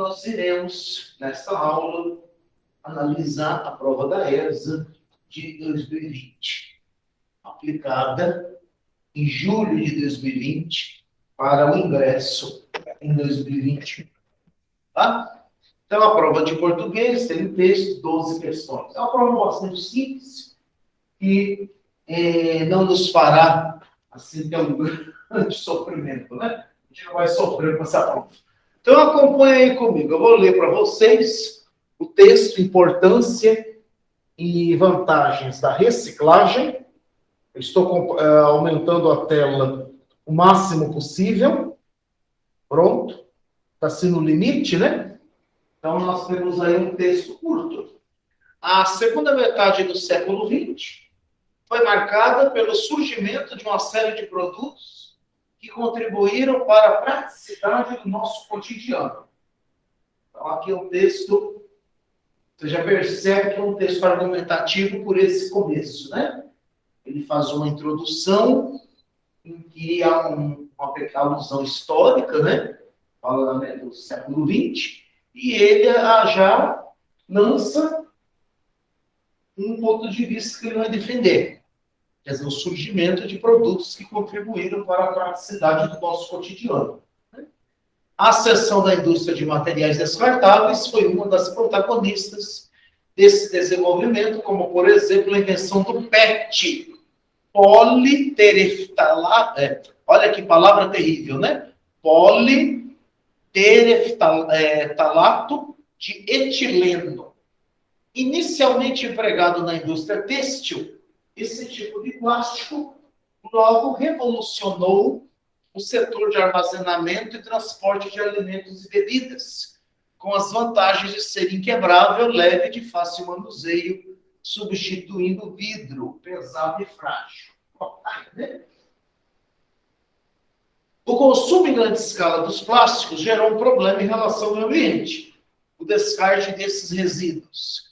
nós iremos, nesta aula, analisar a prova da ESA de 2020, aplicada em julho de 2020 para o ingresso em 2021. Tá? Então, a prova de português tem um texto, 12 questões. É uma prova bastante simples e não nos fará assim ter um grande sofrimento, né? A gente não vai sofrer com essa prova. Então, acompanha aí comigo. Eu vou ler para vocês o texto, importância e vantagens da reciclagem. Eu estou aumentando a tela o máximo possível. Pronto. Está sendo o limite, né? Então, nós temos aí um texto curto. A segunda metade do século XX foi marcada pelo surgimento de uma série de produtos que contribuíram para a praticidade do nosso cotidiano. Então, aqui é um texto, você já percebe que é um texto argumentativo por esse começo, né? Ele faz uma introdução em que há uma pequena alusão histórica, né? Fala, né, do século XX, e ele já lança um ponto de vista que ele vai defender. Quer dizer, o surgimento de produtos que contribuíram para a praticidade do nosso cotidiano. A seção da indústria de materiais descartáveis foi uma das protagonistas desse desenvolvimento, como, por exemplo, a invenção do PET, politereftalato, olha que palavra terrível, né? Politereftalato de etileno. Inicialmente empregado na indústria têxtil, esse tipo de plástico logo revolucionou o setor de armazenamento e transporte de alimentos e bebidas, com as vantagens de ser inquebrável, leve e de fácil manuseio, substituindo o vidro pesado e frágil. O consumo em grande escala dos plásticos gerou um problema em relação ao meio ambiente, o descarte desses resíduos.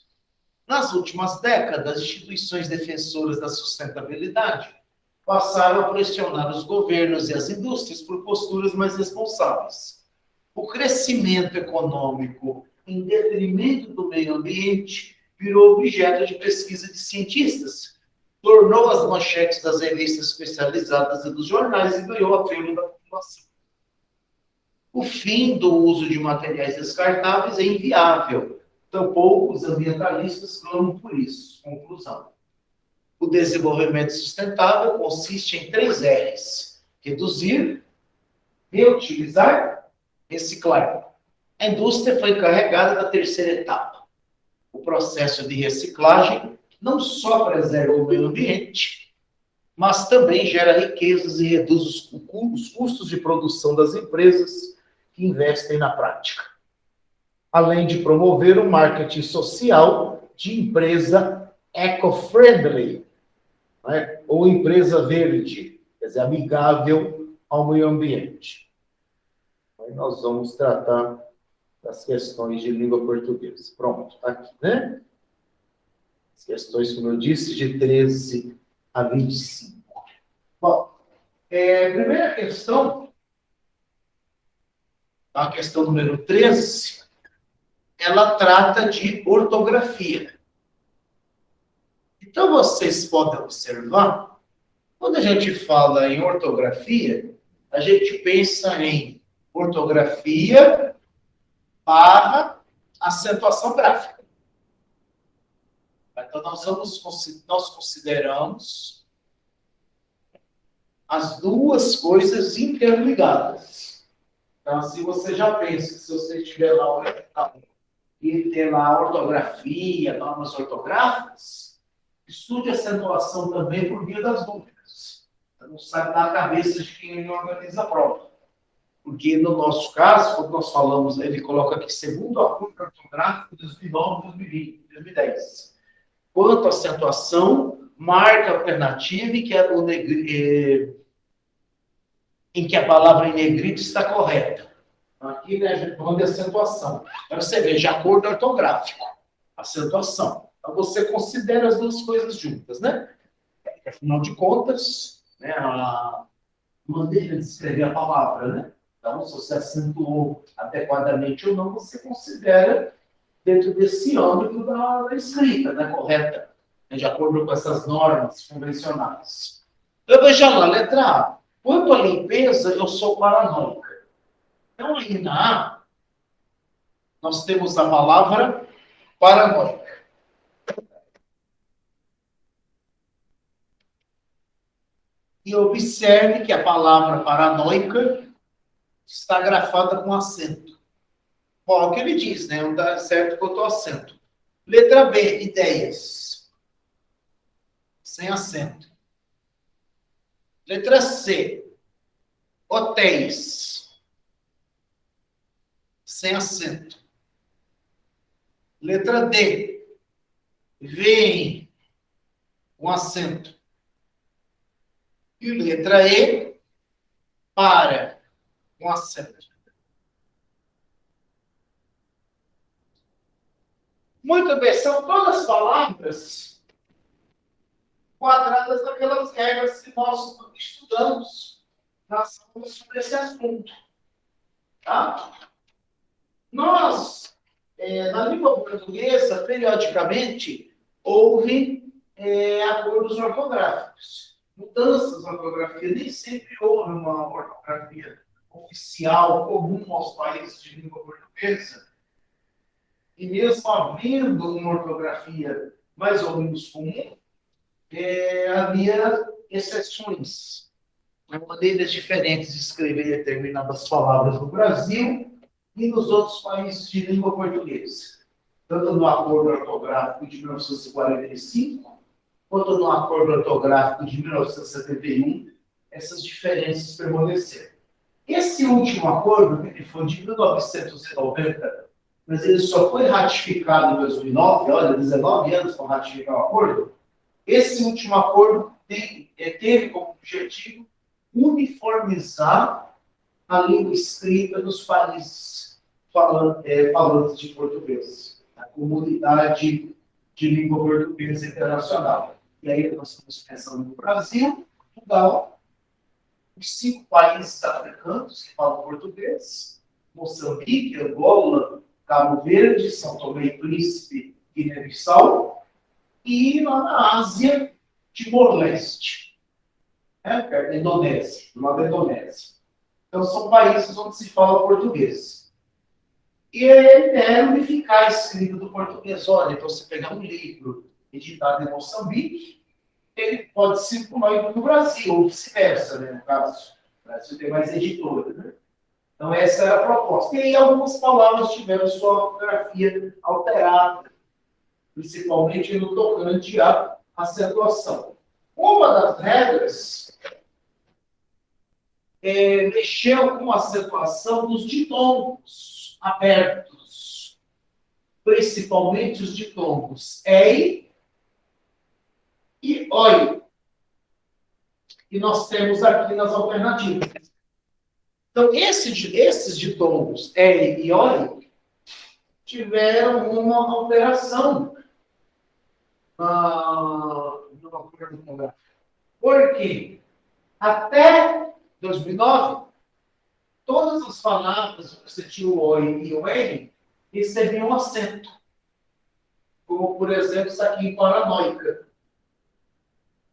Nas últimas décadas, instituições defensoras da sustentabilidade passaram a pressionar os governos e as indústrias por posturas mais responsáveis. O crescimento econômico em detrimento do meio ambiente virou objeto de pesquisa de cientistas, tornou as manchetes das revistas especializadas e dos jornais e ganhou apelo da população. O fim do uso de materiais descartáveis é inviável. Tampouco os ambientalistas clamam por isso. Conclusão. O desenvolvimento sustentável consiste em 3 R's: reduzir, reutilizar, reciclar. A indústria foi encarregada da terceira etapa. O processo de reciclagem não só preserva o meio ambiente, mas também gera riquezas e reduz os custos de produção das empresas que investem na prática, além de promover o marketing social de empresa eco-friendly, né? Ou empresa verde, quer dizer, amigável ao meio ambiente. Aí nós vamos tratar das questões de língua portuguesa. Pronto, está aqui, né? As questões, como eu disse, de 13 a 25. Bom, primeira questão, a questão número 13, ela trata de ortografia. Então, vocês podem observar, quando a gente fala em ortografia, a gente pensa em ortografia barra acentuação gráfica. Então, nós consideramos as duas coisas interligadas. Então, assim, você já pensa que se você estiver lá e ter lá a ortografia, normas ortográficas, estude a acentuação também por via das dúvidas. Você não sai da cabeça de quem organiza a prova. Porque, no nosso caso, quando nós falamos, ele coloca aqui, segundo a curva ortográfica de 2009, 2020, 2010. Quanto à acentuação, marca alternativa em que a palavra em negrito está correta. Aqui, né, a gente falando de acentuação. Então, você vê, de acordo ortográfico, acentuação. Então, você considera as duas coisas juntas, né? Afinal de contas, né, a maneira de escrever a palavra, né? Então, se você acentuou adequadamente ou não, você considera dentro desse âmbito da escrita, né, correta, né, de acordo com essas normas convencionais. Então, veja lá, letra A. Quanto à limpeza, eu sou paranoica. Então, aí na A, nós temos a palavra paranoica. E observe que a palavra paranoica está grafada com acento. Bom, é o que ele diz, né? Não dá certo que eu estou acento. Letra B, ideias. Sem acento. Letra C, hotéis. Sem acento. Letra D, veem. Com acento. E letra E, para. Com acento. Muito bem, são todas palavras quadradas daquelas regras que nós estudamos nas aulas sobre esse assunto. Tá? Nós, na língua portuguesa, periodicamente, houve acordos ortográficos. Mudanças na ortografia, nem sempre houve uma ortografia oficial comum aos países de língua portuguesa. E mesmo havendo uma ortografia mais ou menos comum, havia exceções, maneiras diferentes de escrever determinadas palavras no Brasil e nos outros países de língua portuguesa. Tanto no Acordo Ortográfico de 1945, quanto no Acordo Ortográfico de 1971, essas diferenças permaneceram. Esse último acordo, que foi de 1990, mas ele só foi ratificado em 2009, olha, 19 anos para ratificar o acordo. Esse último acordo teve como objetivo uniformizar a língua escrita nos países falantes de português, a comunidade de língua portuguesa internacional. E aí nós estamos pensando no Brasil, Portugal, os 5 países africanos que falam português, Moçambique, Angola, Cabo Verde, São Tomé e Príncipe, Guiné-Bissau, e lá na Ásia, Timor-Leste, perto da Indonésia, do lado da Indonésia. Então, são países onde se fala português. E ele quer unificar a escrita do português. Olha, então, você pegar um livro editado em Moçambique, ele pode circular no Brasil, ou vice-versa, né? No caso, o Brasil tem mais editoras, né? Então, essa era a proposta. E aí, algumas palavras tiveram sua ortografia alterada, principalmente no tocante à acentuação. Uma das regras mexeu com a acentuação dos ditongos abertos, principalmente os ditongos ei e oi, que nós temos aqui nas alternativas. Então, esses ditongos ei e oi tiveram uma alteração no acordo ortográfico. Por quê? Até 2009, todas as palavras que você tinha o oi e o ei recebiam acento. Como, por exemplo, isso aqui em paranoica.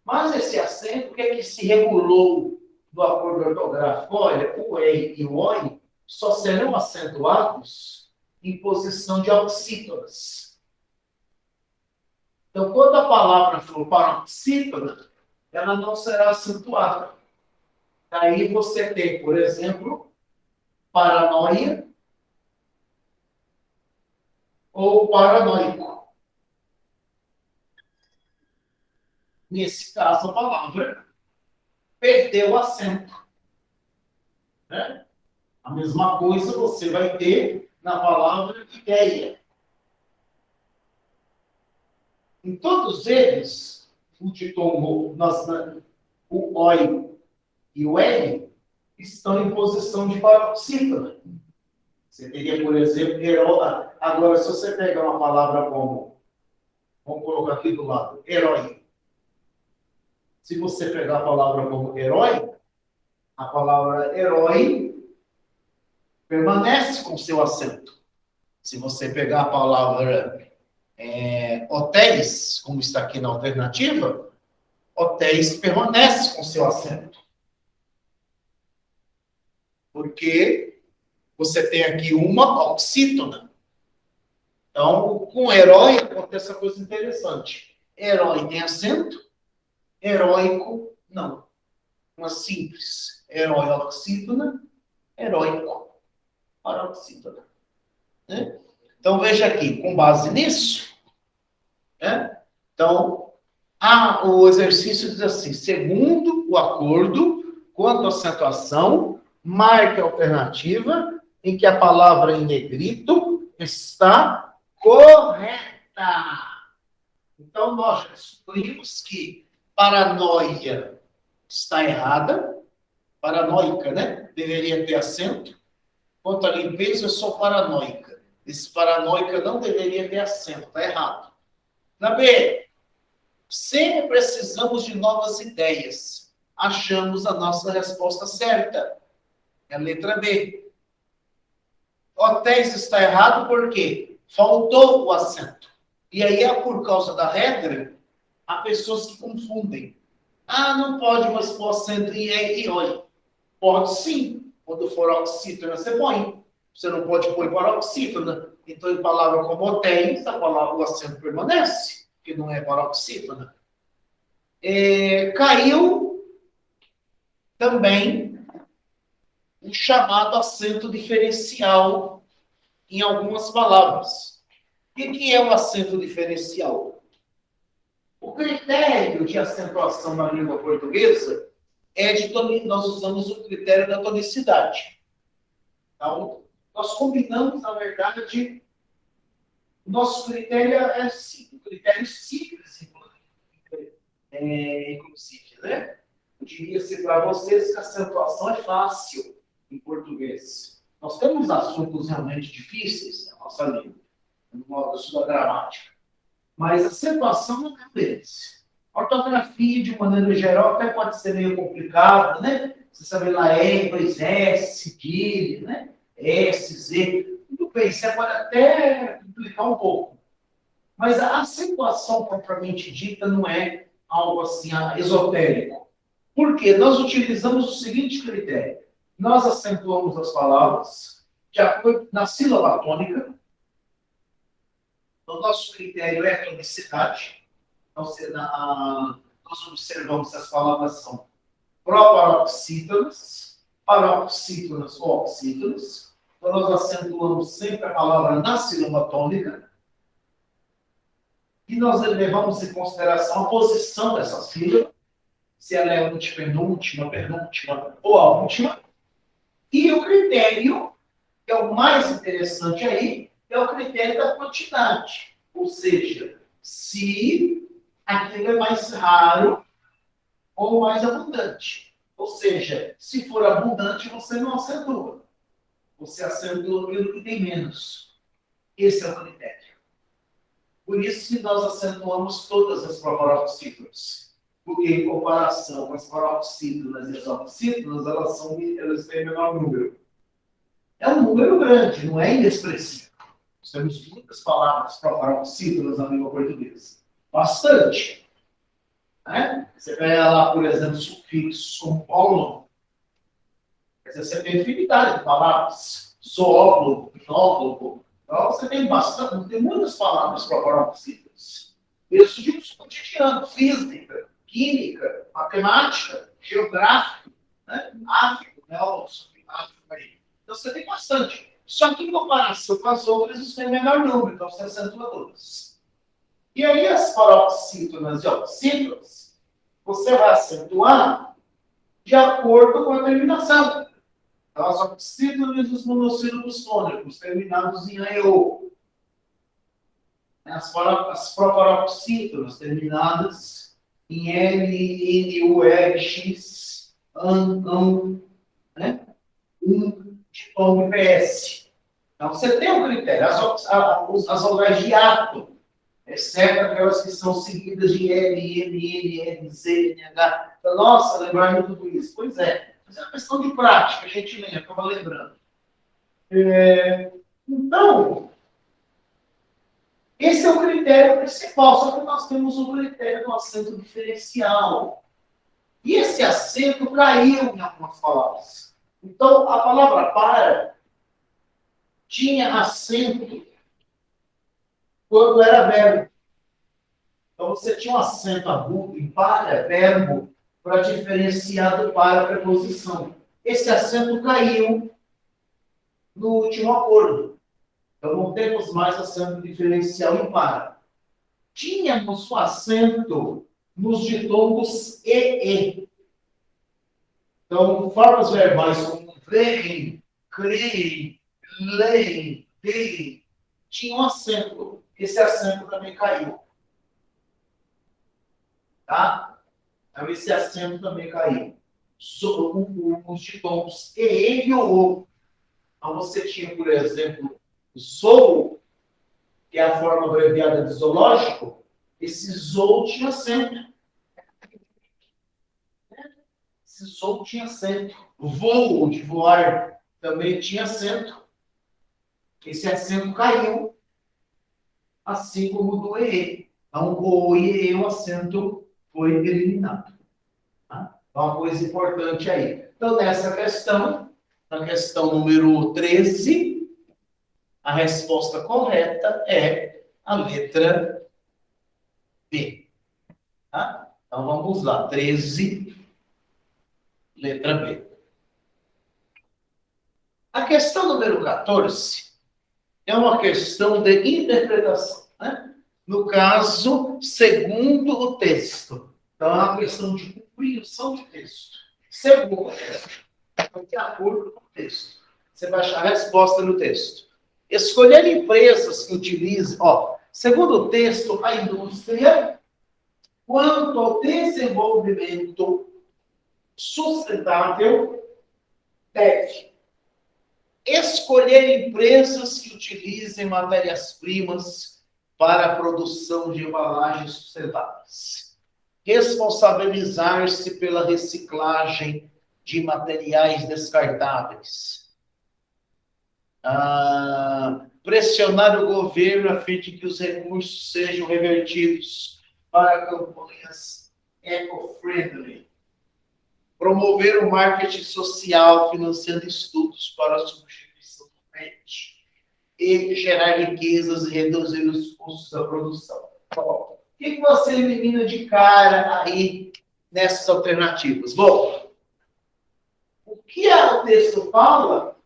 Mas esse acento, o que é que se regulou no acordo ortográfico? Olha, o ei e o oi só serão acentuados em posição de oxítonas. Então, quando a palavra for paroxítona, ela não será acentuada. Aí você tem, por exemplo, paranoia ou paranoico. Nesse caso, a palavra perdeu o acento. Né? A mesma coisa você vai ter na palavra ideia. Em todos eles, o ditongo, o oi e o L estão em posição de paroxítona. Você teria, por exemplo, herói. Agora, se você pegar uma palavra como, vamos colocar aqui do lado, herói. Se você pegar a palavra como herói, a palavra herói permanece com seu acento. Se você pegar a palavra hotéis, como está aqui na alternativa, hotéis permanece com seu acento. Porque você tem aqui uma oxítona. Então, com herói acontece uma coisa interessante. Herói tem acento, heróico não. Uma simples. Herói oxítona, heróico paroxítona. Né? Então, veja aqui, com base nisso, né? Então, o exercício diz assim, segundo o acordo, quanto à acentuação, marque a alternativa em que a palavra em negrito está correta. Então, nós já descobrimos que paranoia está errada, paranoica, né? Deveria ter acento. Quanto à limpeza, eu sou paranoica. Esse paranoica não deveria ter acento, está errado. Na B, sempre precisamos de novas ideias. Achamos a nossa resposta certa. É a letra B. Hotéis está errado por quê? Faltou o acento. E aí é por causa da regra, há pessoas que confundem. Ah, não pode mais pôr acento em E e OI. Pode sim. Quando for oxítona, você põe. Você não pode pôr paroxítona. Então, em palavra como hotéis, a palavra, o acento permanece, que não é paroxítona. Caiu também o chamado acento diferencial em algumas palavras. O que é o acento diferencial? O critério de acentuação na língua portuguesa nós usamos o critério da tonicidade. Então, nós combinamos, na verdade, o nosso critério é um critério simples, inclusive, né? Eu diria assim para vocês que a acentuação é fácil em português. Nós temos assuntos realmente difíceis na nossa língua, no modo da gramática. Mas a acentuação não é um deles. A ortografia, de maneira geral, até pode ser meio complicada, né? Você sabe lá, depois S, cedilha, né? S, Z. Tudo bem, você pode até complicar um pouco. Mas a acentuação propriamente dita não é algo assim esotérico. Por quê? Nós utilizamos o seguinte critério. Nós acentuamos as palavras de acordo na sílaba tônica. O nosso critério é a tonicidade. Então, nós observamos se as palavras são proparoxítonas, paroxítonas ou oxítonas. Então, nós acentuamos sempre a palavra na sílaba tônica. E nós levamos em consideração a posição dessa sílaba, se ela é antepenúltima, penúltima ou a última. E o critério, que é o mais interessante aí, é o critério da quantidade. Ou seja, se aquilo é mais raro ou mais abundante. Ou seja, se for abundante, você não acentua. Você acentua aquilo que tem menos. Esse é o critério. Por isso que nós acentuamos todas as proparoxítonas. Porque, em comparação com as paroxítonas e as oxítonas, elas têm menor número. É um número grande, não é inexpressivo. Nós temos muitas palavras proparoxítonas na língua portuguesa. Bastante. Né? Você pega lá, por exemplo, sufixos como ólogo. Quer dizer, você tem infinidade de palavras. Zoólogo, binólogo. Então, você tem bastante, tem muitas palavras proparoxítonas. Isso de uso cotidiano, física, química, matemática, geográfico, né? Áfrico, né? Então, você tem bastante. Só que, em comparação com as outras, você tem menor número, então você acentua todas. E aí, as paroxítonas e oxítonas, você vai acentuar de acordo com a terminação. Então, as oxítonas e os monossílabos tônicos, terminados em AEO. As proparoxítonas, terminadas em L, N, U, R, X, AN, né? De tom PS. Então, você tem um critério. As vogais de ato, exceto aquelas que são seguidas de L, N, N, Z, N, H. Então, nossa, lembrar de tudo isso. Pois é. Mas é uma questão de prática, a gente lembra, acaba lembrando. Então, esse é o critério principal, só que nós temos o critério do acento diferencial. E esse acento caiu em algumas palavras. Então, a palavra para tinha acento quando era verbo. Então, você tinha um acento agudo em para, verbo, para diferenciar do para preposição. Esse acento caiu no último acordo. Então, não temos mais acento diferencial em para. Tínhamos o acento nos ditongos e. Então, formas verbais como veem, creem, leem, deem, tinham acento. Esse acento também caiu. Tá? Então, esse acento também caiu. Os ditongos e o. Então, você tinha, por exemplo, zou, que é a forma abreviada de zoológico. Esse zou tinha acento. Esse zou tinha acento. O voo, de voar, também tinha acento. Esse acento caiu, assim como o do EE. Então, o EE, o acento foi eliminado. Tá? Então, uma coisa importante aí. Então, nessa questão, na questão número 13, a resposta correta é a letra B. Tá? Então, vamos lá. 13, letra B. A questão número 14 é uma questão de interpretação, né? No caso, segundo o texto. Então, é uma questão de compreensão de texto. Segundo o texto. Então, de acordo com o texto. Você vai achar a resposta no texto. Escolher empresas que utilizem... segundo o texto, a indústria, quanto ao desenvolvimento sustentável, deve escolher empresas que utilizem matérias-primas para a produção de embalagens sustentáveis. Responsabilizar-se pela reciclagem de materiais descartáveis. Pressionar o governo a fim de que os recursos sejam revertidos para campanhas eco-friendly. Promover o marketing social, financiando estudos para a substituição do PET e gerar riquezas e reduzir os custos da produção. Bom, o que você elimina de cara aí nessas alternativas? Bom, o que o texto fala?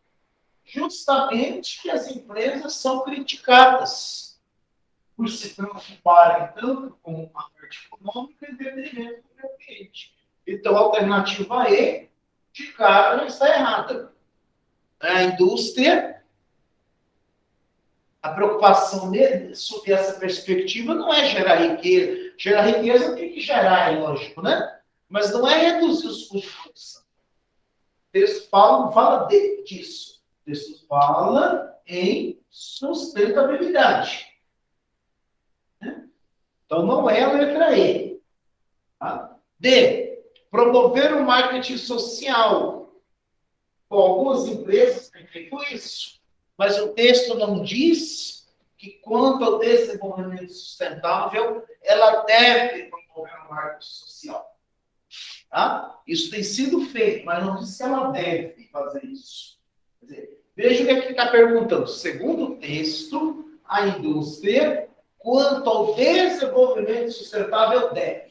Justamente que as empresas são criticadas por se preocuparem tanto com a parte econômica e detrimento do meio ambiente. Então, a alternativa E, de cara, não está errada. A indústria, a preocupação dele, sob essa perspectiva, não é gerar riqueza. Gerar riqueza tem que gerar, é lógico, né? Mas não é reduzir os custos de produção. O texto fala disso. O texto fala em sustentabilidade. Né? Então, não é a letra E. Tá? D. Promover o marketing social. Bom, algumas empresas têm feito isso, mas o texto não diz que, quanto ao desenvolvimento sustentável, ela deve promover o marketing social. Tá? Isso tem sido feito, mas não diz que ela deve fazer isso. Quer dizer, veja o que está perguntando. Segundo o texto, a indústria, quanto ao desenvolvimento sustentável, deve.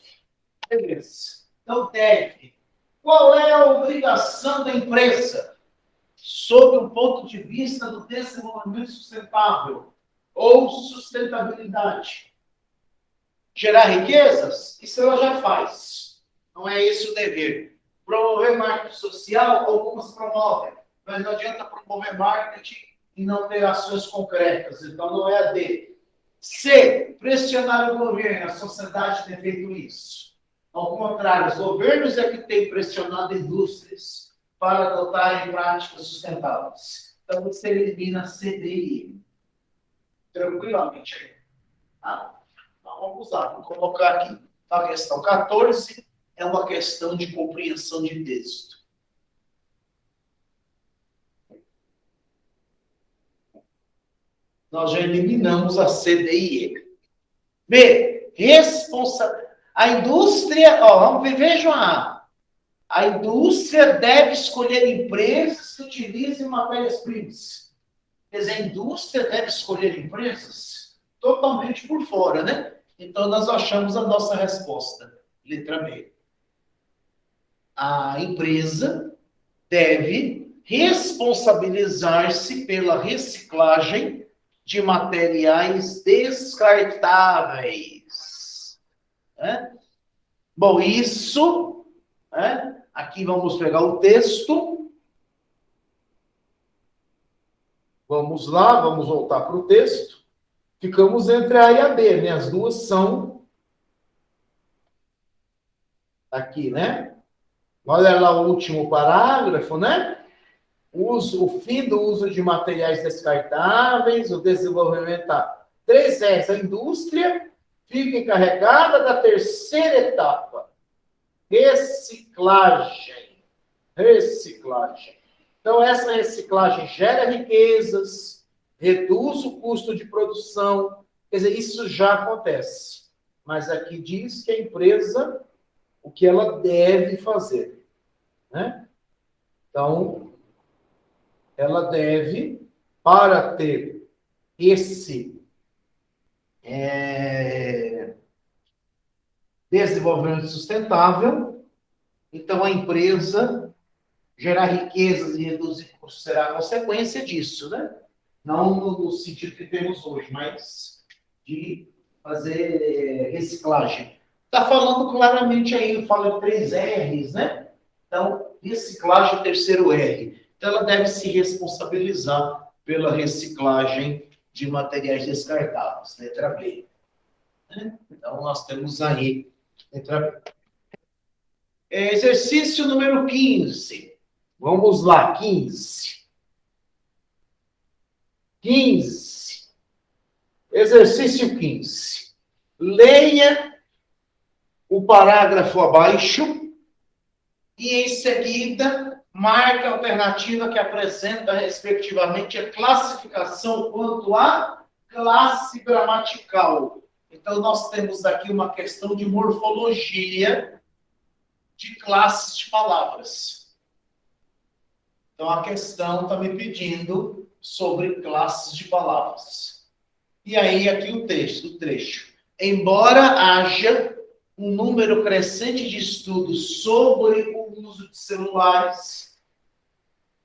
Beleza. Então, deve. Qual é a obrigação da empresa sob o ponto de vista do desenvolvimento sustentável ou sustentabilidade? Gerar riquezas? Isso ela já faz. Não é esse o dever. Promover marketing social, algumas promovem. Mas não adianta promover marketing e não ter ações concretas. Então, não é a D. C. Pressionar o governo. A sociedade tem feito isso. Ao contrário, os governos é que têm pressionado indústrias para adotarem práticas sustentáveis. Então, você elimina C, D e I. Tranquilamente. Tá? Então, vamos lá, vou colocar aqui. A questão 14 é uma questão de compreensão de texto. Nós já eliminamos a C, D e E. B, a indústria, vamos ver, vejam a indústria deve escolher empresas que utilizem matérias-primas. Quer dizer, a indústria deve escolher empresas totalmente por fora, né? Então, nós achamos a nossa resposta. Letra B. A empresa deve responsabilizar-se pela reciclagem de materiais descartáveis. Né? Bom, isso, né? Aqui vamos pegar o texto. Vamos lá, vamos voltar para o texto. Ficamos entre A e a B, né? As duas são aqui, né? Olha lá o último parágrafo, né? O fim do uso de materiais descartáveis, o desenvolvimento da 3S, a indústria fica encarregada da terceira etapa, reciclagem. Reciclagem. Então, essa reciclagem gera riquezas, reduz o custo de produção, quer dizer, isso já acontece. Mas aqui diz que a empresa, o que ela deve fazer, né? Então, ela deve, para ter esse desenvolvimento sustentável, então a empresa gerar riquezas e reduzir custos será a consequência disso, né? Não no sentido que temos hoje, mas de fazer reciclagem. Está falando claramente aí, fala 3 R's, né? Então, reciclagem, terceiro R. Então, ela deve se responsabilizar pela reciclagem de materiais descartáveis, letra B. Né? Então, nós temos aí, letra B. Exercício número 15. Vamos lá, 15. 15. Exercício 15. Leia o parágrafo abaixo e, em seguida, marque a alternativa que apresenta, respectivamente, a classificação quanto à classe gramatical. Então, nós temos aqui uma questão de morfologia de classes de palavras. Então, a questão está me pedindo sobre classes de palavras. E aí, aqui o trecho. Embora haja um número crescente de estudos sobre o uso de celulares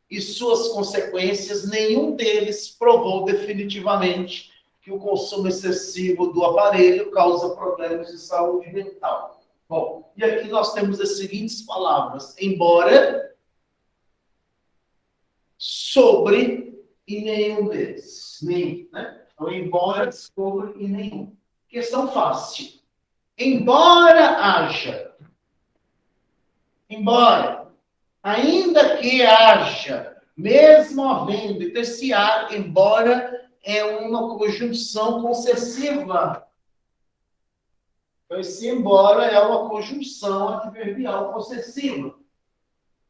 e suas consequências, nenhum deles provou definitivamente que o consumo excessivo do aparelho causa problemas de saúde mental. Bom, e aqui nós temos as seguintes palavras: embora, sobre e nenhum deles. Nem, né? Então, embora, sobre e nenhum. Questão fácil. Embora haja, ainda que haja, mesmo havendo, e terciário, embora é uma conjunção concessiva. Então, esse embora é uma conjunção adverbial concessiva.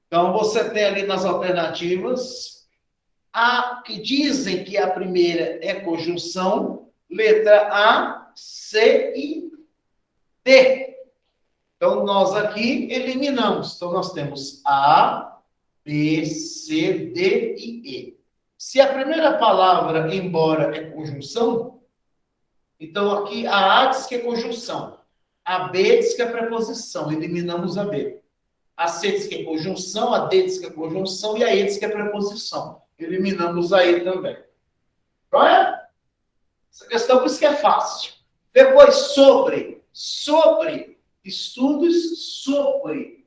Então, você tem ali nas alternativas a que dizem que a primeira é conjunção, letra A, C e D. Então, nós aqui eliminamos. Então, nós temos A, B, C, D e E. Se a primeira palavra, embora, é conjunção, então aqui a A diz que é conjunção. A B diz que é preposição. Eliminamos a B. A C diz que é conjunção, a D diz que é conjunção e a E diz que é preposição. Eliminamos a E também. Olha, essa questão por isso que é fácil. Depois, sobre estudos sobre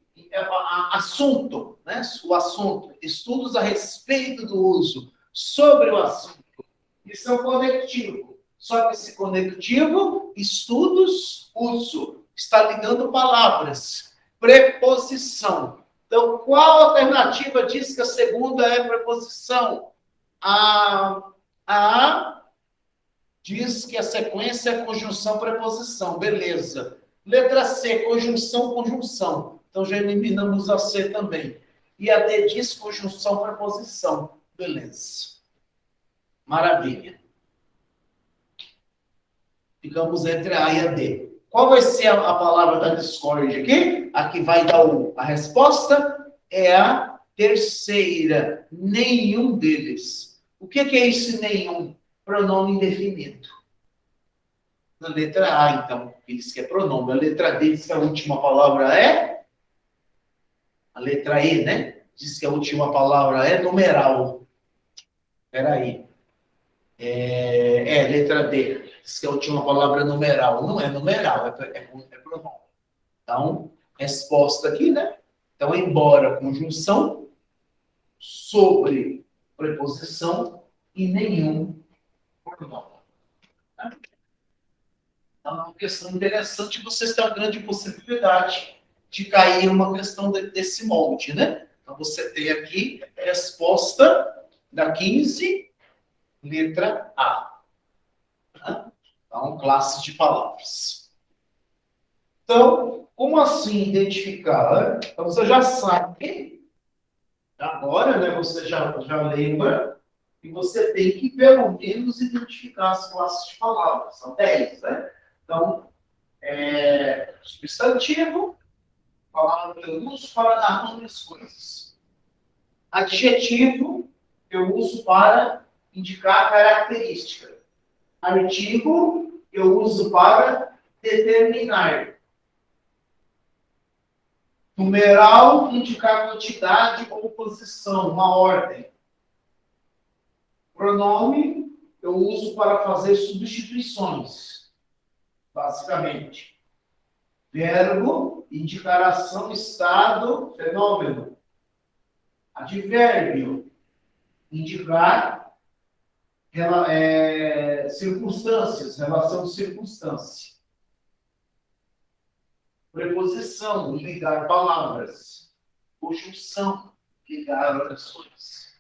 assunto, né? O assunto, estudos a respeito do uso, sobre o assunto. Isso é um conectivo. Só que esse conectivo, estudos, uso, está ligando palavras. Preposição. Então, qual alternativa diz que a segunda é preposição? A diz que a sequência é conjunção-preposição. Beleza. Letra C, conjunção-conjunção. Então, já eliminamos a C também. E a D diz conjunção-preposição. Beleza. Maravilha. Ficamos entre a e a D. Qual vai ser a palavra da discórdia aqui? A que vai dar a resposta é a terceira. Nenhum deles. O que é esse nenhum? Pronome indefinido. Na letra A, então, diz que é pronome. A letra D diz que a última palavra é... A letra E, né? Diz que a última palavra é numeral. Espera aí. Letra D. Diz que a última palavra é numeral. Não é numeral, é pronome. Então, resposta aqui, né? Então, embora conjunção, sobre preposição e nenhum pronome. Tá? Então, é uma questão interessante. Vocês têm uma grande possibilidade de cair em uma questão desse molde, né? Então, você tem aqui a resposta da 15, letra A. Tá? Então, classe de palavras. Então, como assim identificar? Então, você já sabe, agora, né? Você já lembra, e você tem que, pelo menos, identificar as classes de palavras. São 10, né? Então, substantivo, palavra que eu uso para dar nome às coisas. Adjetivo, eu uso para indicar característica. Artigo, eu uso para determinar. Numeral, indicar quantidade ou posição, uma ordem. Pronome, eu uso para fazer substituições, basicamente. Verbo, indicar ação, estado, fenômeno. Advérbio, indicar circunstâncias, relação de circunstância. Preposição, ligar palavras. Conjunção, ligar orações.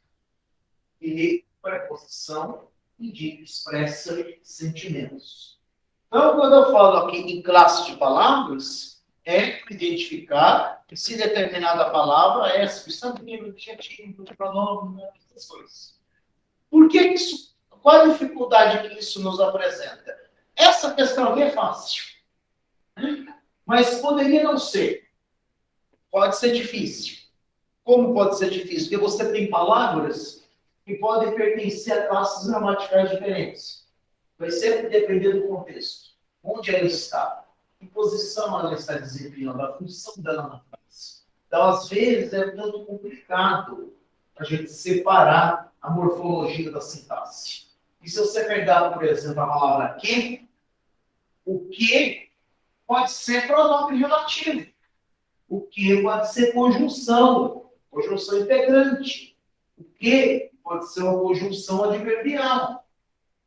E preposição, indica, expressa sentimentos. Então, quando eu falo aqui em classe de palavras, é identificar se determinada palavra é substantivo, adjetivo, pronome, essas coisas. Por que isso? Qual a dificuldade que isso nos apresenta? Essa questão aqui é fácil. Mas poderia não ser. Pode ser difícil. Como pode ser difícil? Porque você tem palavras que podem pertencer a classes gramaticais diferentes. Vai sempre depender do contexto. Onde ela está. Que posição ela está desempenhando. A função dela na frase. Então, às vezes, é muito complicado a gente separar a morfologia da sintaxe. E se você pegar, por exemplo, a palavra que, o que pode ser pronome relativo. O que pode ser conjunção integrante. O que pode ser uma conjunção adverbial.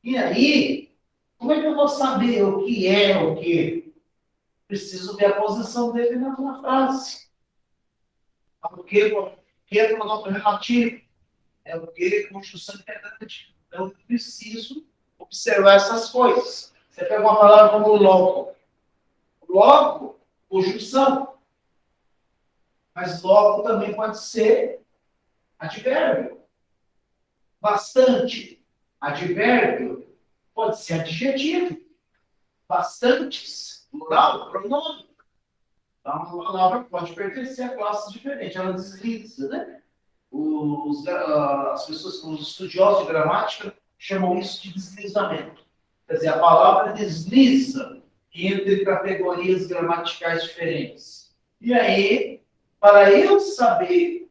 E aí, como é que eu vou saber o que é o que? Preciso ver a posição dele na frase. O que é pronome relativo? É o que conjunção integrante. Então, eu preciso observar essas coisas. Você pega uma palavra como logo. Logo, conjunção. Mas logo também pode ser advérbio. Bastante. Advérbio pode ser adjetivo. Bastantes. Plural, pronome. Então, uma palavra pode pertencer a classes diferentes. Ela desliza, né? As pessoas, os estudiosos de gramática, chamam isso de deslizamento. Quer dizer, a palavra desliza entre categorias gramaticais diferentes. E aí, para eu saber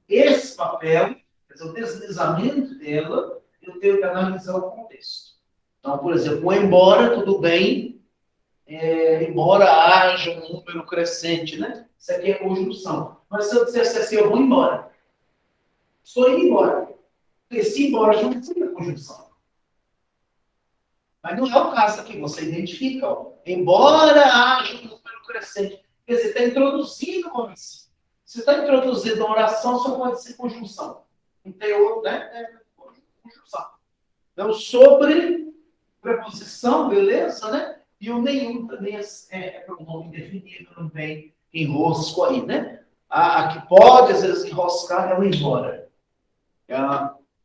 esse papel, quer dizer, o deslizamento dela, eu tenho que analisar o contexto. Então, por exemplo, embora, tudo bem, embora haja um número crescente, né? Isso aqui é conjunção. Mas se eu dissesse assim, eu vou embora. Estou indo embora. Porque se embora já não seria conjunção. Mas não é o caso aqui, você identifica, ó, embora haja um número crescente. Quer dizer, está introduzindo uma oração. Se está introduzindo uma oração, só pode ser conjunção. Interior, né? Conjunção. Então, sobre preposição, beleza, né? E o nenhum também é pronome indefinido, não vem enrosco aí, né? A que pode, às vezes, enroscar é o embora.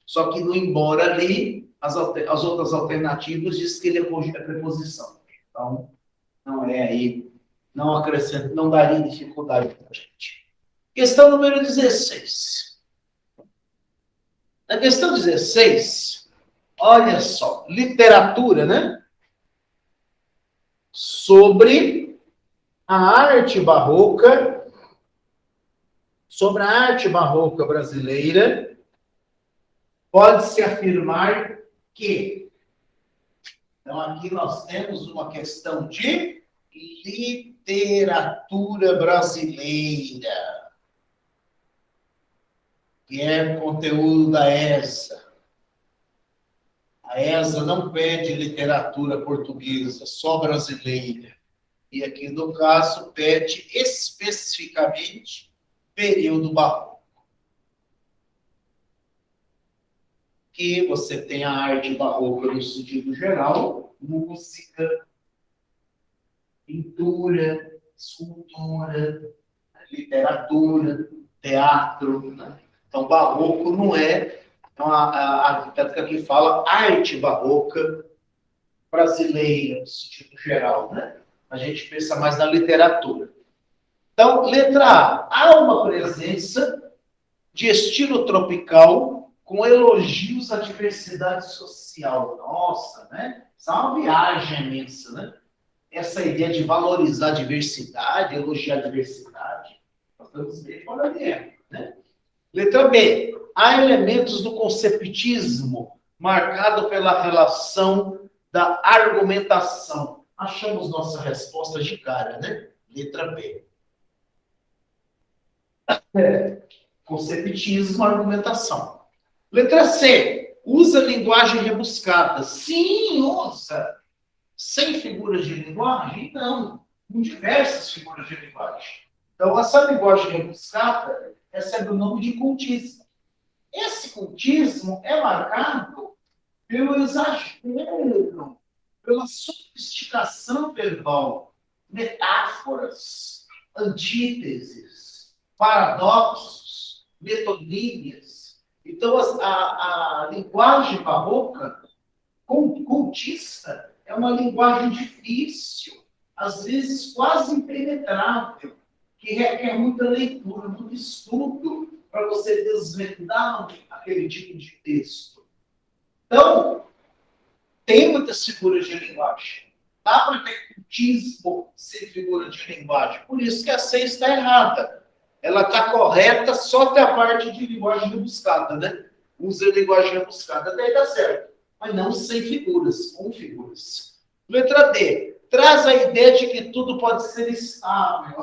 Só que no embora ali, As outras alternativas diz que ele é preposição. Então, não é aí, não acrescenta, não daria dificuldade para a gente. Questão número 16. Na questão 16, olha só, literatura, né? Sobre a arte barroca, brasileira, pode-se afirmar que. Então, aqui nós temos uma questão de literatura brasileira, que é conteúdo da ESA. A ESA não pede literatura portuguesa, só brasileira. E aqui, no caso, pede especificamente período barroco. Que você tem a arte barroca no sentido geral, música, pintura, escultura, literatura, teatro. Né? Então, barroco não é. Então, a arquitetura que fala arte barroca brasileira, no sentido geral. Né? A gente pensa mais na literatura. Então, letra A. Há uma presença de estilo tropical com elogios à diversidade social. Nossa, né? Isso é uma viagem imensa, né? Essa ideia de valorizar a diversidade, elogiar a diversidade, nós estamos bem fora de época, né? Letra B. Há elementos do conceptismo marcado pela relação da argumentação. Achamos nossa resposta de cara, né? Letra B. Conceptismo, argumentação. Letra C. Usa linguagem rebuscada. Sim, usa. Sem figuras de linguagem? Não. Com diversas figuras de linguagem. Então, essa linguagem rebuscada recebe o nome de cultismo. Esse cultismo é marcado pelo exagero, pela sofisticação verbal, metáforas, antíteses, paradoxos, metonímias. Então, a linguagem barroca, cultista, é uma linguagem difícil, às vezes quase impenetrável, que requer muita leitura, muito estudo, para você desvendar aquele tipo de texto. Então, tem muitas figuras de linguagem. Dá para ter cultismo sem figura de linguagem. Por isso que a C está errada. Ela está correta só até a parte de linguagem rebuscada, né? Usa linguagem rebuscada, daí dá certo. Mas não sem figuras, com figuras. Letra D. Traz a ideia de que tudo pode ser estável.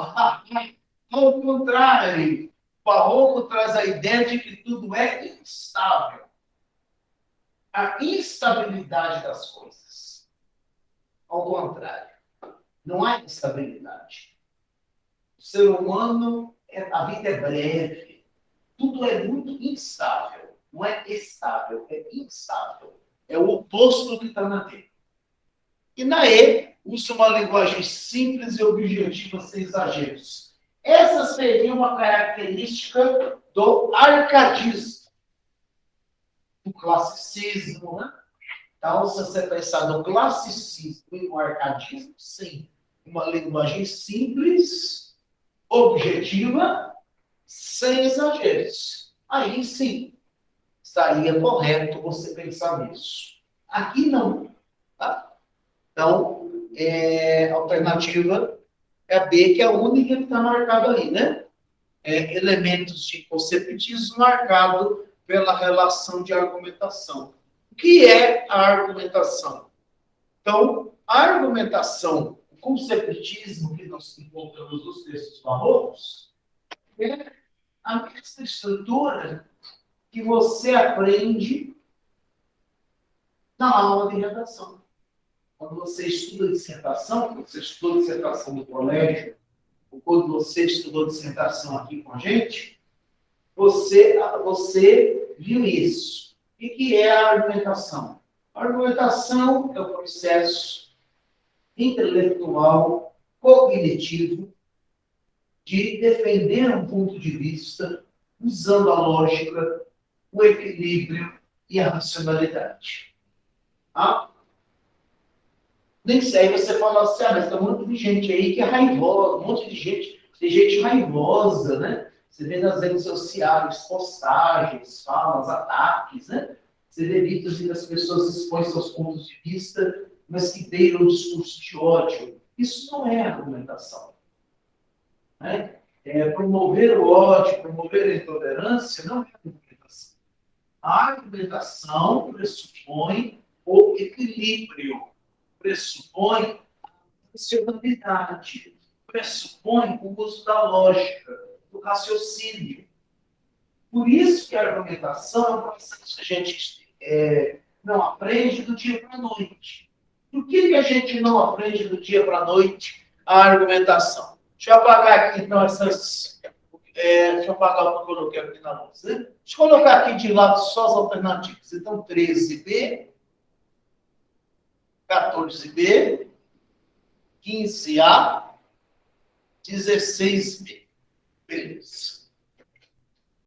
Ao contrário, o barroco traz a ideia de que tudo é instável. A instabilidade das coisas. Ao contrário, não há instabilidade. O ser humano, a vida é breve. Tudo é muito instável. Não é estável, é instável. É o oposto do que está na D. E na E, usa uma linguagem simples e objetiva, sem exageros. Essa seria uma característica do arcadismo, do classicismo, né? Então, se você pensar no classicismo e no arcadismo, sim, uma linguagem simples, objetiva, sem exageros. Aí sim, estaria correto você pensar nisso. Aqui não. Tá? Então, a alternativa é a B, que é a única que está marcada aí, né? Elementos de conceptismo marcado pela relação de argumentação. O que é a argumentação? Então, a argumentação, o conceptismo que nós encontramos nos textos barrocos, é a mesma estrutura que você aprende na aula de redação. Quando você estuda dissertação, quando você estudou dissertação no colégio, ou quando você estudou dissertação aqui com a gente, você viu isso. O que é a argumentação? A argumentação é o processo intelectual, cognitivo, de defender um ponto de vista usando a lógica, o equilíbrio e a racionalidade. Tá? Nem sei, aí você fala assim, mas tem um monte de gente aí que é raivosa, um monte de gente, tem gente raivosa, né? Você vê nas redes sociais, postagens, falas, ataques, né? Você vê vídeos em que as pessoas expõem seus pontos de vista, mas que beiram o discurso de ódio. Isso não é argumentação. Né? Promover o ódio, promover a intolerância, não é argumentação. A argumentação pressupõe o equilíbrio, pressupõe a racionalidade, pressupõe o uso da lógica, do raciocínio. Por isso que a argumentação é um processo que a gente não aprende do dia para a noite. Por que a gente não aprende do dia para a noite a argumentação? Deixa eu apagar aqui, então, essas... deixa eu apagar o que eu coloquei aqui na luz. Né? Deixa eu colocar aqui de lado só as alternativas. Então, 13B, 14B, 15A, 16B. Beleza.